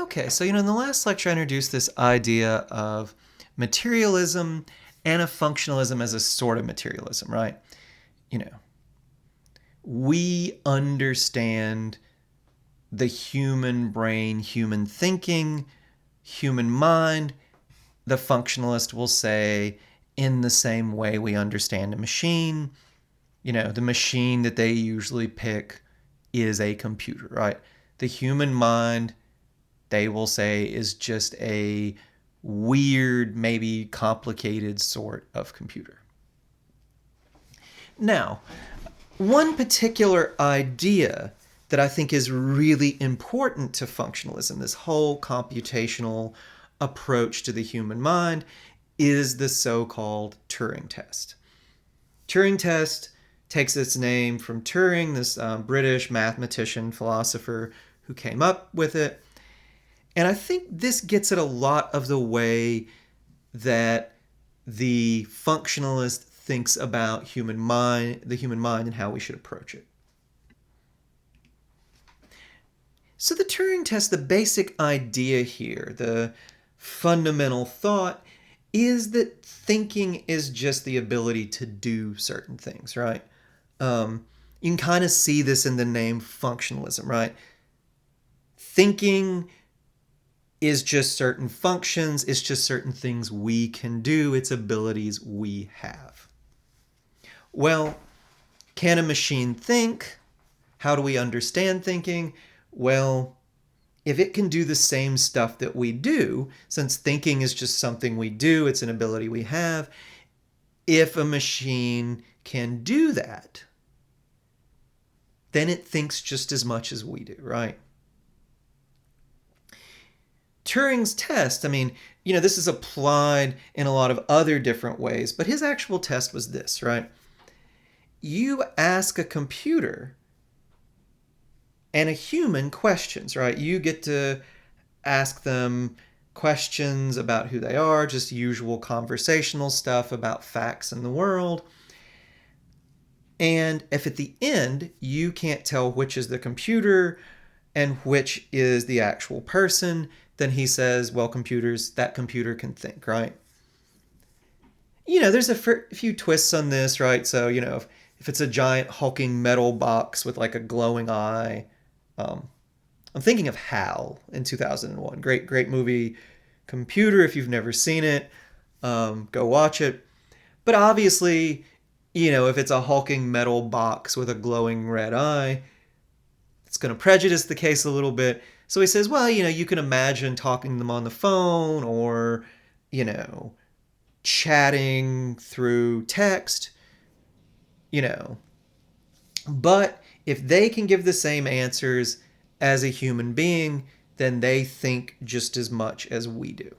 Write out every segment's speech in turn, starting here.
Okay, so in the last lecture, I introduced this idea of materialism and of functionalism as a sort of materialism, right? You know, we understand the human brain, human thinking, human mind. The functionalist will say, in the same way we understand a machine. The machine that they usually pick is a computer, right? The human mind, they will say, is just a weird, maybe complicated sort of computer. Now, one particular idea that I think is really important to functionalism, this whole computational approach to the human mind, is the so-called Turing Test. Turing Test takes its name from Turing, this British mathematician, philosopher who came up with it. And I think this gets at a lot of the way that the functionalist thinks about the human mind, and how we should approach it. So the Turing Test, the basic idea here, the fundamental thought, is that thinking is just the ability to do certain things, right? You can kind of see this in the name functionalism, right? Thinking is just certain functions, it's just certain things we can do, it's abilities we have. Well, can a machine think? How do we understand thinking? Well, if it can do the same stuff that we do, since thinking is just something we do, it's an ability we have, if a machine can do that, then it thinks just as much as we do, right? Turing's test, this is applied in a lot of other different ways, but his actual test was this, right? You ask a computer and a human questions, right? You get to ask them questions about who they are, just usual conversational stuff about facts in the world. And if at the end you can't tell which is the computer and which is the actual person, then he says, well, that computer can think, right? There's a few twists on this, right? So, if it's a giant hulking metal box with like a glowing eye, I'm thinking of HAL in 2001. Great movie, Computer. If you've never seen it, go watch it. But obviously, if it's a hulking metal box with a glowing red eye, it's going to prejudice the case a little bit. So he says, well, you can imagine talking to them on the phone or, chatting through text, But if they can give the same answers as a human being, then they think just as much as we do.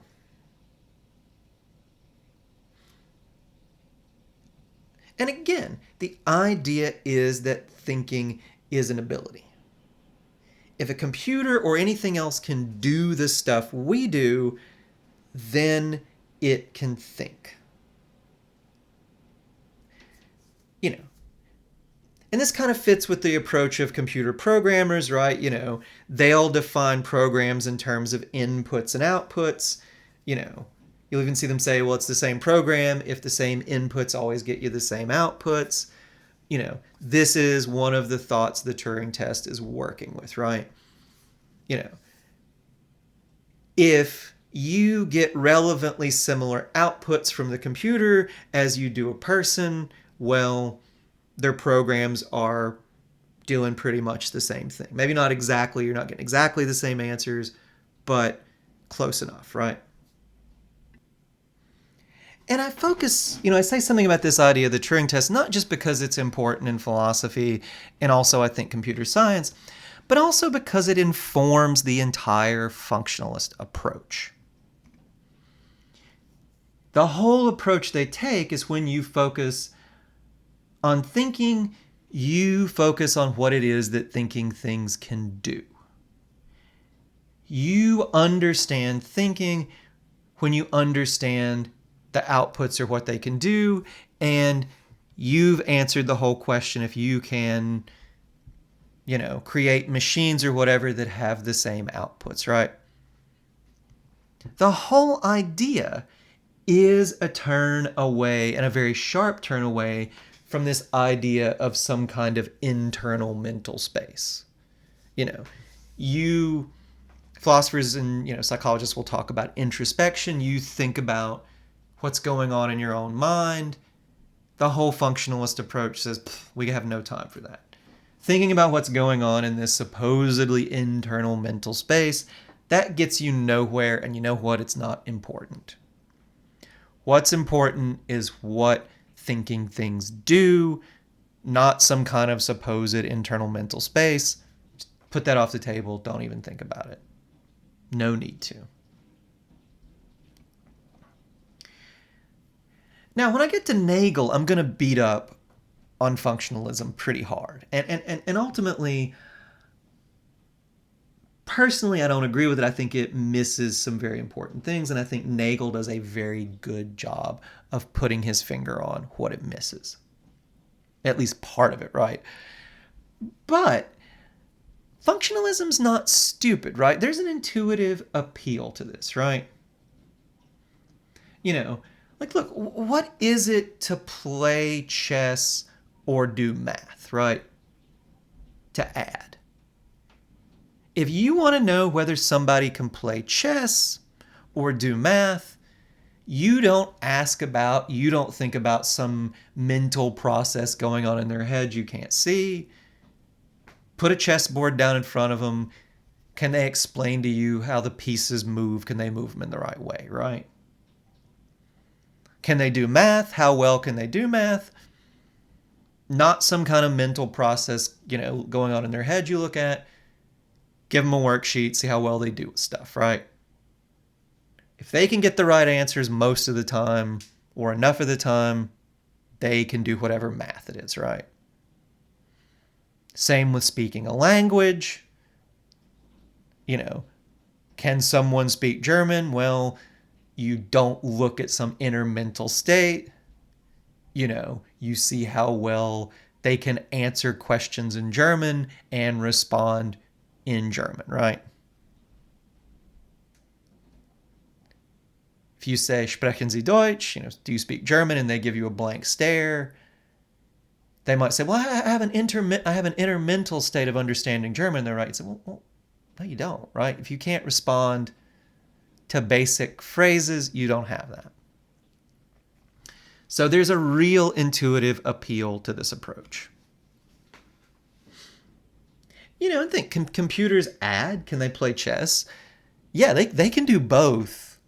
And again, the idea is that thinking is an ability. If a computer or anything else can do the stuff we do, then it can think. And this kind of fits with the approach of computer programmers, right? They'll define programs in terms of inputs and outputs. You'll even see them say, well, it's the same program if the same inputs always get you the same outputs. This is one of the thoughts the Turing test is working with, right? If you get relevantly similar outputs from the computer as you do a person, well, their programs are doing pretty much the same thing. Maybe not exactly, you're not getting exactly the same answers, but close enough, right? And I say something about this idea of the Turing test, not just because it's important in philosophy and also I think computer science, but also because it informs the entire functionalist approach. The whole approach they take is when you focus on thinking, you focus on what it is that thinking things can do. You understand thinking when you understand the outputs or what they can do, and you've answered the whole question if you can, create machines or whatever that have the same outputs, right? The whole idea is a turn away, and a very sharp turn away, from this idea of some kind of internal mental space. You know, you philosophers and psychologists will talk about introspection. You think about what's going on in your own mind. The whole functionalist approach says we have no time for that. Thinking about what's going on in this supposedly internal mental space, that gets you nowhere, and you know what? It's not important. What's important is what thinking things do, not some kind of supposed internal mental space. Just put that off the table. Don't even think about it. No need to. Now, when I get to Nagel, I'm going to beat up on functionalism pretty hard. And ultimately, personally, I don't agree with it. I think it misses some very important things, and I think Nagel does a very good job of putting his finger on what it misses. At least part of it, right? But functionalism's not stupid, right? There's an intuitive appeal to this, right? Look, what is it to play chess or do math, right? To add. If you want to know whether somebody can play chess or do math, you don't think about some mental process going on in their head you can't see. Put a chessboard down in front of them. Can they explain to you how the pieces move? Can they move them in the right way, right? Can they do math? How well can they do math? Not some kind of mental process, going on in their head you look at. Give them a worksheet, see how well they do with stuff, right? If they can get the right answers most of the time, or enough of the time, they can do whatever math it is, right? Same with speaking a language. Can someone speak German? Well, you don't look at some inner mental state. You see how well they can answer questions in German and respond in German, right? If you say, sprechen Sie Deutsch, do you speak German, and they give you a blank stare, they might say, well, I have an inner mental state of understanding German. They're right. You say, well, no, you don't, right? If you can't respond to basic phrases, you don't have that. So there's a real intuitive appeal to this approach. And think, can computers add? Can they play chess? Yeah, they can do both.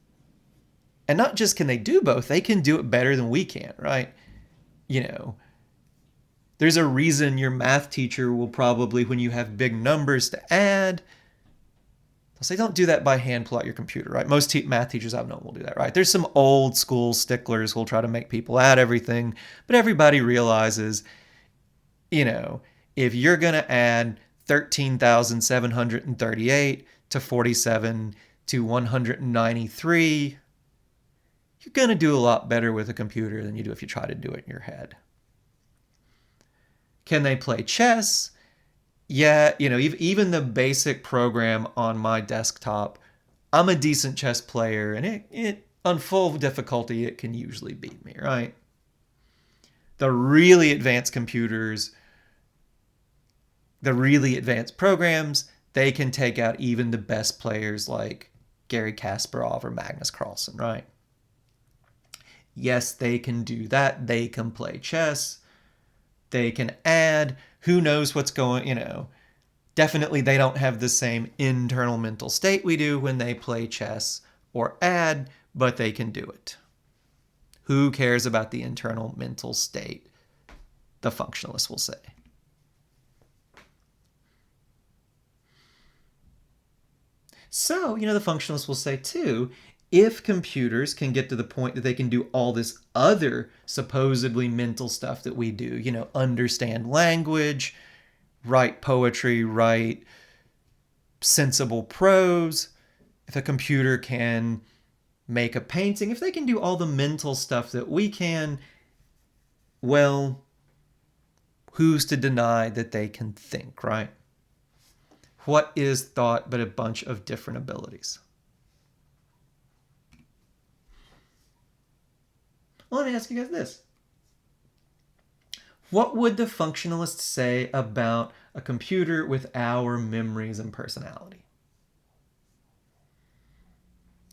And not just can they do both, they can do it better than we can, right? There's a reason your math teacher will probably, when you have big numbers to add, they'll say, don't do that by hand, pull out your computer, right? Most math teachers I've known will do that, right? There's some old school sticklers who'll try to make people add everything, but everybody realizes, if you're going to add 13,738 to 47 to 193, you're going to do a lot better with a computer than you do if you try to do it in your head. Can they play chess? Yeah, even the basic program on my desktop, I'm a decent chess player, and it on full difficulty, it can usually beat me, right? The really advanced computers, the really advanced programs, they can take out even the best players like Garry Kasparov or Magnus Carlsen, right? Yes, they can do that. They can play chess. They can add. Who knows what's going, Definitely they don't have the same internal mental state we do when they play chess or add, but they can do it. Who cares about the internal mental state? The functionalists will say. So, the functionalists will say too, if computers can get to the point that they can do all this other supposedly mental stuff that we do, understand language, write poetry, write sensible prose, if a computer can make a painting, if they can do all the mental stuff that we can, well, who's to deny that they can think, right? What is thought but a bunch of different abilities? Well, let me ask you guys this. What would the functionalists say about a computer with our memories and personality?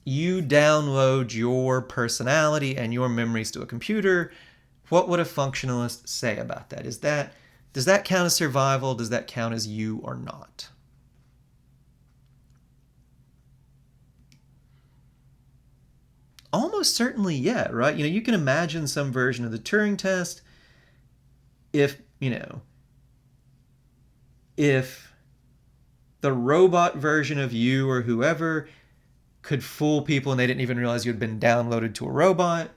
You download your personality and your memories to a computer. What would a functionalist say about that? Does that count as survival? Does that count as you or not? Almost certainly, yeah, right? You can imagine some version of the Turing test if, if the robot version of you or whoever could fool people and they didn't even realize you had been downloaded to a robot,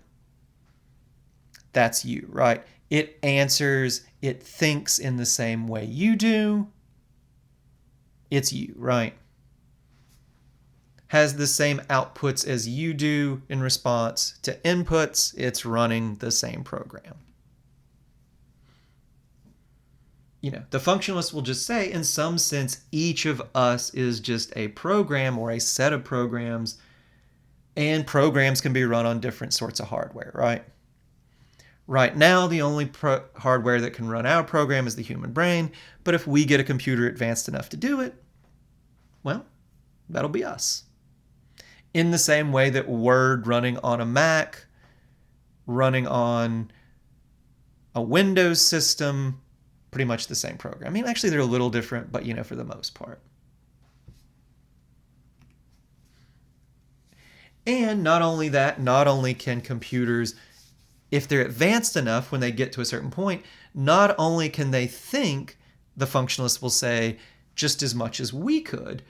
that's you, right? It answers, it thinks in the same way you do. It's you, right? Has the same outputs as you do in response to inputs. It's running the same program. The functionalist will just say, in some sense, each of us is just a program or a set of programs, and programs can be run on different sorts of hardware, right? Right now, the only hardware that can run our program is the human brain, but if we get a computer advanced enough to do it, well, that'll be us. In the same way that Word running on a Mac, running on a Windows system, pretty much the same program. Actually, they're a little different, but for the most part. And not only that, not only can computers, if they're advanced enough when they get to a certain point, not only can they think, the functionalists will say, just as much as we could,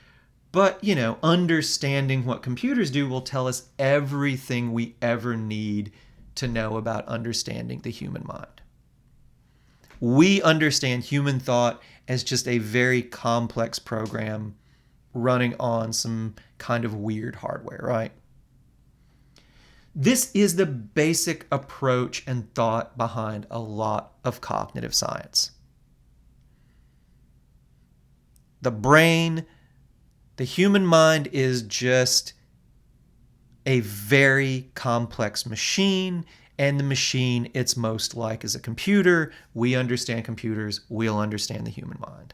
but, understanding what computers do will tell us everything we ever need to know about understanding the human mind. We understand human thought as just a very complex program running on some kind of weird hardware, right? This is the basic approach and thought behind a lot of cognitive science. The brain, the human mind is just a very complex machine, and the machine it's most like is a computer. We understand computers, we'll understand the human mind.